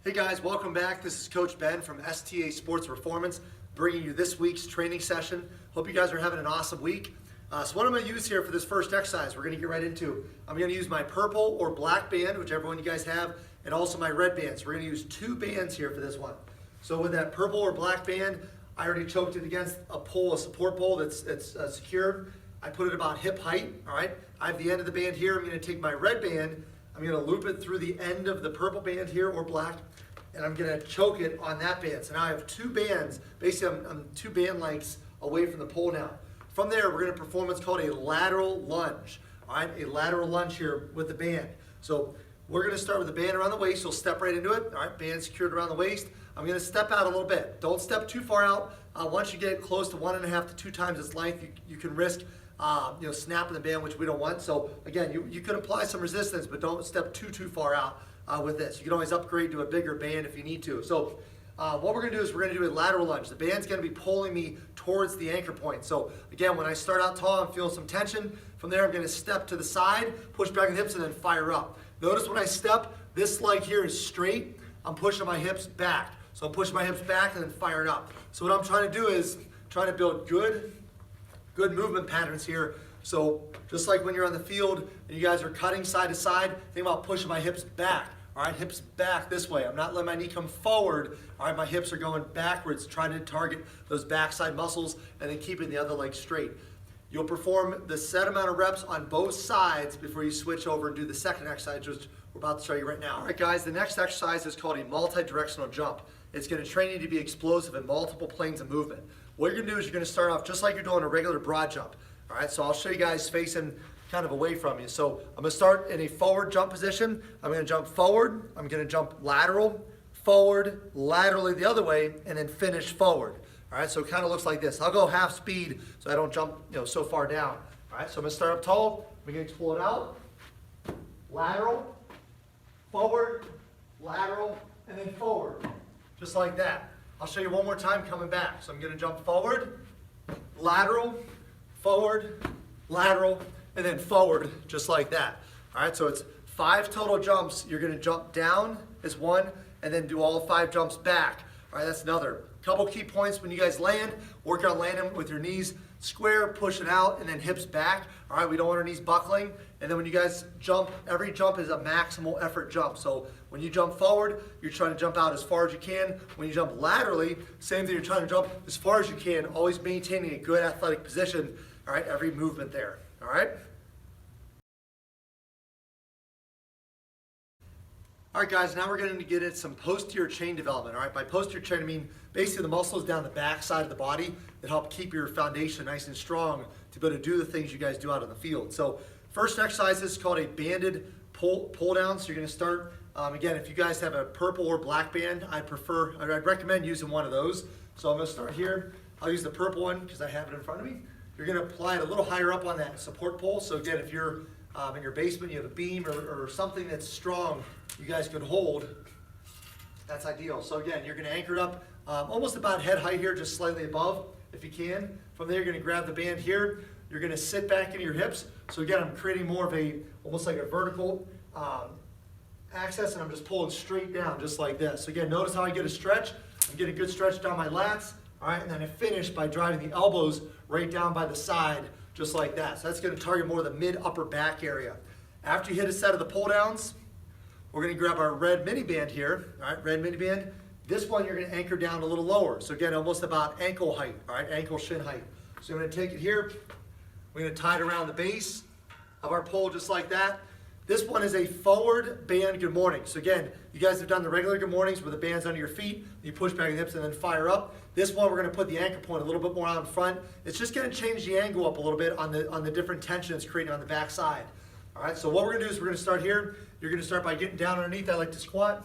Hey guys, welcome back. This is Coach Ben from STA Sports Performance, bringing you this week's training session. Hope you guys are having an awesome week. So what I'm going to use here for this first exercise, we're going to get right into, I'm going to use my purple or black band, whichever one you guys have, and also my red band. So we're going to use two bands here for this one. So with that purple or black band, I already choked it against a pole, a support pole that's secured. I put it about hip height, all right? I have the end of the band here. I'm going to take my red band, I'm going to loop it through the end of the purple band here or black, and I'm going to choke it on that band. So now I have two bands. Basically, I'm 2 band lengths away from the pole now. From there, we're going to perform what's called a lateral lunge. All right, a lateral lunge here with the band. So we're going to start with the band around the waist. You'll step right into it. All right, band secured around the waist. I'm going to step out a little bit. Don't step too far out. Once you get close to 1.5 to 2 times its length, you can risk snapping the band, which we don't want. So again, you could apply some resistance, but don't step too far out with this. You can always upgrade to a bigger band if you need to. So what we're going to do is we're going to do a lateral lunge. The band's going to be pulling me towards the anchor point. So again, when I start out tall, I'm feeling some tension. From there, I'm going to step to the side, push back the hips, and then fire up. Notice when I step, this leg here is straight. I'm pushing my hips back. So I'm pushing my hips back and then firing up. So what I'm trying to do is trying to build good movement patterns here. So just like when you're on the field and you guys are cutting side to side, think about pushing my hips back. All right, hips back this way. I'm not letting my knee come forward. All right, my hips are going backwards, trying to target those backside muscles and then keeping the other leg straight. You'll perform the set amount of reps on both sides before you switch over and do the second exercise, which we're about to show you right now. All right, guys, the next exercise is called a multi-directional jump. It's going to train you to be explosive in multiple planes of movement. What you're going to do is you're going to start off just like you're doing a regular broad jump. All right, so I'll show you guys facing kind of away from you. So I'm going to start in a forward jump position. I'm going to jump forward. I'm going to jump lateral, forward, laterally the other way, and then finish forward. All right, so it kind of looks like this. I'll go half speed so I don't jump so far down. All right, so I'm going to start up tall. I'm going to pull it out, lateral, forward, lateral, and then forward, just like that. I'll show you one more time coming back. So I'm going to jump forward, lateral, forward, lateral, and then forward, just like that. All right, so it's 5 total jumps. You're going to jump down as one, and then do all 5 jumps back. All right, that's another. Couple key points when you guys land. Work on landing with your knees square, push it out, and then hips back. All right, we don't want our knees buckling. And then when you guys jump, every jump is a maximal effort jump. So when you jump forward, you're trying to jump out as far as you can. When you jump laterally, same thing, you're trying to jump as far as you can, always maintaining a good athletic position. All right, every movement there. All right? All right, guys, now we're going to get into some posterior chain development. All right, by posterior chain, I mean basically the muscles down the back side of the body that help keep your foundation nice and strong to be able to do the things you guys do out on the field. So first exercise is called a banded pull down. So you're going to start, again, if you guys have a purple or black band, I'd recommend using one of those. So I'm going to start here. I'll use the purple one because I have it in front of me. You're going to apply it a little higher up on that support pole. So again, if you're in your basement, you have a beam or something that's strong you guys could hold, that's ideal. So again, you're going to anchor it up almost about head height here, just slightly above if you can. From there, you're going to grab the band here. You're going to sit back into your hips. So again, I'm creating more of almost like a vertical access, and I'm just pulling straight down just like this. So again, notice how I get a stretch. I'm getting a good stretch down my lats. All right, and then I finish by driving the elbows right down by the side, just like that. So that's going to target more of the mid-upper back area. After you hit a set of the pull downs, we're going to grab our red mini band here. All right, red mini band. This one you're going to anchor down a little lower. So again, almost about ankle height. All right, ankle shin height. So I'm going to take it here. We're going to tie it around the base of our pole just like that. This one is a forward band good morning. So again, you guys have done the regular good mornings where the band's under your feet, you push back the hips and then fire up. This one we're going to put the anchor point a little bit more out in front. It's just going to change the angle up a little bit on the different tension it's creating on the back side. All right, so what we're going to do is we're going to start here. You're going to start by getting down underneath. I like to squat,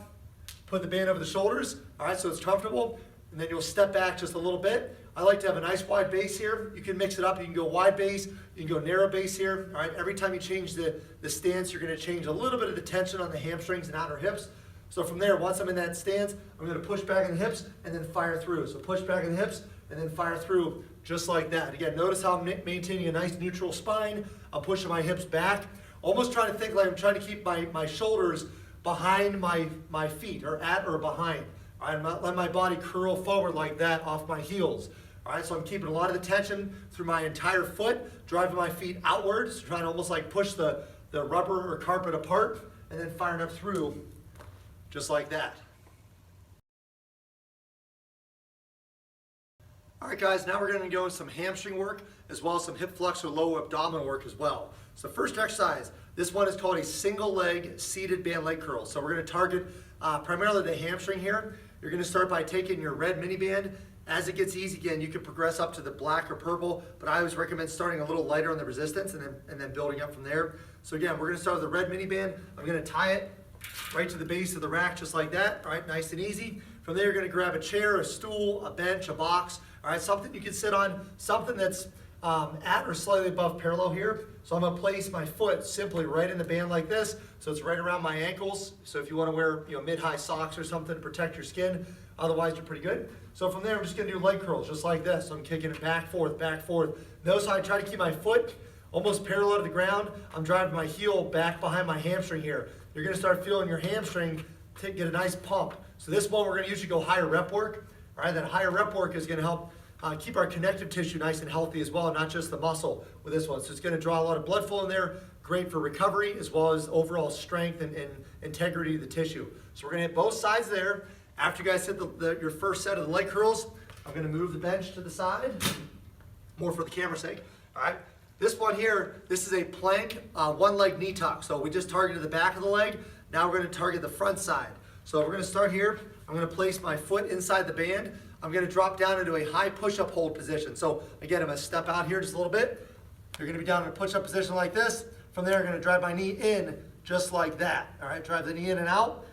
put the band over the shoulders, all right, so it's comfortable, and then you'll step back just a little bit. I like to have a nice wide base here. You can mix it up. You can go wide base, you can go narrow base here. All right, every time you change the stance, you're going to change a little bit of the tension on the hamstrings and outer hips. So from there, once I'm in that stance, I'm going to push back in the hips and then fire through. So push back in the hips and then fire through just like that. Again, notice how I'm maintaining a nice neutral spine. I'm pushing my hips back, almost trying to think like I'm trying to keep my shoulders behind my feet, or at or behind. All right, I'm not letting my body curl forward like that off my heels. All right, so I'm keeping a lot of the tension through my entire foot, driving my feet outwards, trying to almost like push the rubber or carpet apart, and then firing up through just like that. All right, guys, now we're going to go into some hamstring work as well as some hip flexor lower abdominal work as well. So first exercise, this one is called a single leg seated band leg curl. So we're going to target primarily the hamstring here. You're going to start by taking your red mini band. As it gets easy again, you can progress up to the black or purple, but I always recommend starting a little lighter on the resistance and then building up from there. So again, we're going to start with the red mini band. I'm going to tie it right to the base of the rack just like that. All right, nice and easy. From there, you're going to grab a chair, a stool, a bench, a box. All right, something you can sit on, something that's at or slightly above parallel here. So I'm going to place my foot simply right in the band like this, so it's right around my ankles. So if you want to wear mid-high socks or something to protect your skin, otherwise you're pretty good. So from there, I'm just going to do leg curls just like this. So I'm kicking it back, forth, back, forth. Notice how I try to keep my foot almost parallel to the ground. I'm driving my heel back behind my hamstring here. You're going to start feeling your hamstring get a nice pump. So this one, we're going to usually go higher rep work. All right, that higher rep work is going to help keep our connective tissue nice and healthy as well, not just the muscle with this one. So it's going to draw a lot of blood flow in there, great for recovery as well as overall strength and integrity of the tissue. So we're going to hit both sides there. After you guys hit your first set of the leg curls, I'm going to move the bench to the side, more for the camera's sake. All right, this one here, this is a plank one leg knee tuck. So we just targeted the back of the leg. Now we're going to target the front side. So we're going to start here. I'm going to place my foot inside the band. I'm going to drop down into a high push-up hold position. So again, I'm going to step out here just a little bit. You're going to be down in a push-up position like this. From there, I'm going to drive my knee in just like that. All right, drive the knee in and out.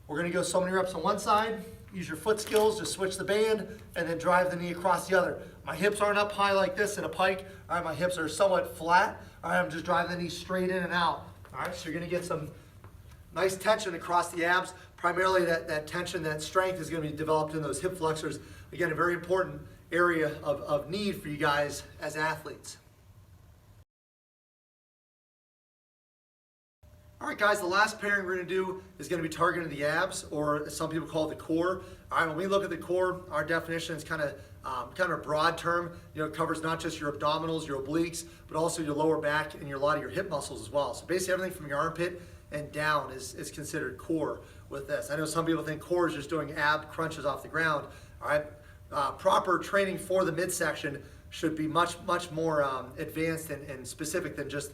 We're going to go so many reps on one side. Use your foot skills, just switch the band, and then drive the knee across the other. My hips aren't up high like this in a pike. All right, my hips are somewhat flat. All right, I'm just driving the knee straight in and out. All right, so you're going to get some nice tension across the abs. Primarily that tension, that strength is going to be developed in those hip flexors. Again, a very important area of need for you guys as athletes. All right, guys, the last pairing we're going to do is going to be targeting the abs, or as some people call it, the core. All right, when we look at the core, our definition is kind of a broad term. It covers not just your abdominals, your obliques, but also your lower back and a lot of your hip muscles as well. So basically everything from your armpit and down is considered core with this. I know some people think core is just doing ab crunches off the ground. All right, proper training for the midsection should be much more advanced and specific than just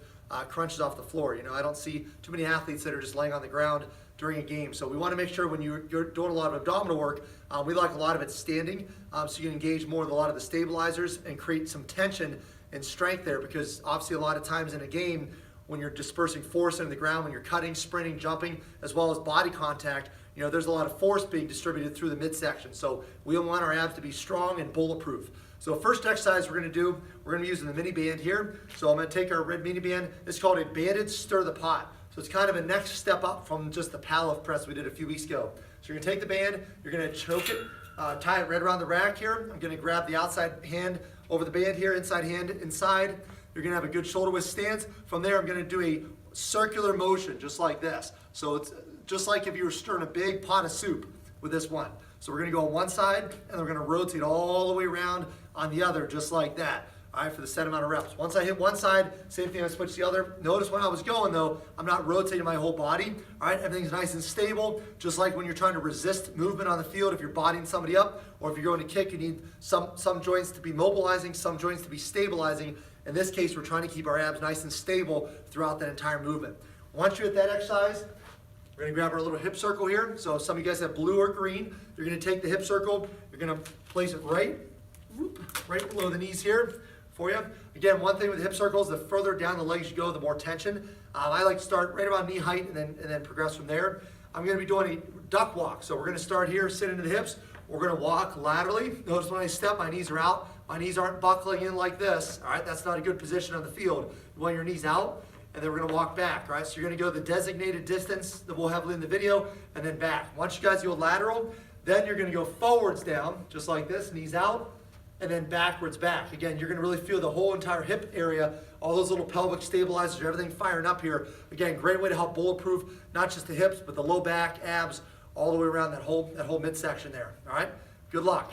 crunches off the floor. I don't see too many athletes that are just laying on the ground during a game. So we want to make sure when you're doing a lot of abdominal work, we like a lot of it standing, so you can engage more with a lot of the stabilizers and create some tension and strength there, because obviously a lot of times in a game, when you're dispersing force into the ground, when you're cutting, sprinting, jumping, as well as body contact, there's a lot of force being distributed through the midsection. So we want our abs to be strong and bulletproof. So first exercise we're going to do, we're going to be using the mini band here. So I'm going to take our red mini band. It's called a banded stir the pot. So it's kind of a next step up from just the powerlift press we did a few weeks ago. So you're going to take the band, you're going to choke it, tie it right around the rack here. I'm going to grab the outside hand over the band here, inside hand inside. You're going to have a good shoulder width stance. From there, I'm going to do a circular motion just like this. So it's just like if you were stirring a big pot of soup with this one. So we're going to go on one side, and we're going to rotate all the way around on the other just like that. All right, for the set amount of reps. Once I hit one side, same thing, I switch the other. Notice when I was going though, I'm not rotating my whole body. All right, everything's nice and stable, just like when you're trying to resist movement on the field. If you're bodying somebody up, or if you're going to kick, you need some joints to be mobilizing, some joints to be stabilizing. In this case, we're trying to keep our abs nice and stable throughout that entire movement. Once you're at that exercise, we're going to grab our little hip circle here. So some of you guys have blue or green. You're going to take the hip circle, you're going to place it right below the knees here for you. Again, one thing with the hip circles, the further down the legs you go, the more tension. I like to start right around knee height and then progress from there. I'm going to be doing a duck walk. So we're going to start here, sit into the hips. We're going to walk laterally. Notice when I step, my knees are out. My knees aren't buckling in like this. All right, that's not a good position on the field. You want your knees out, and then we're going to walk back. All right, so you're going to go the designated distance that we'll have in the video, and then back. Once you guys go lateral, then you're going to go forwards down, just like this, knees out, and then backwards back. Again, you're gonna really feel the whole entire hip area, all those little pelvic stabilizers, everything firing up here. Again, great way to help bulletproof, not just the hips, but the low back, abs, all the way around that whole midsection there, all right? Good luck.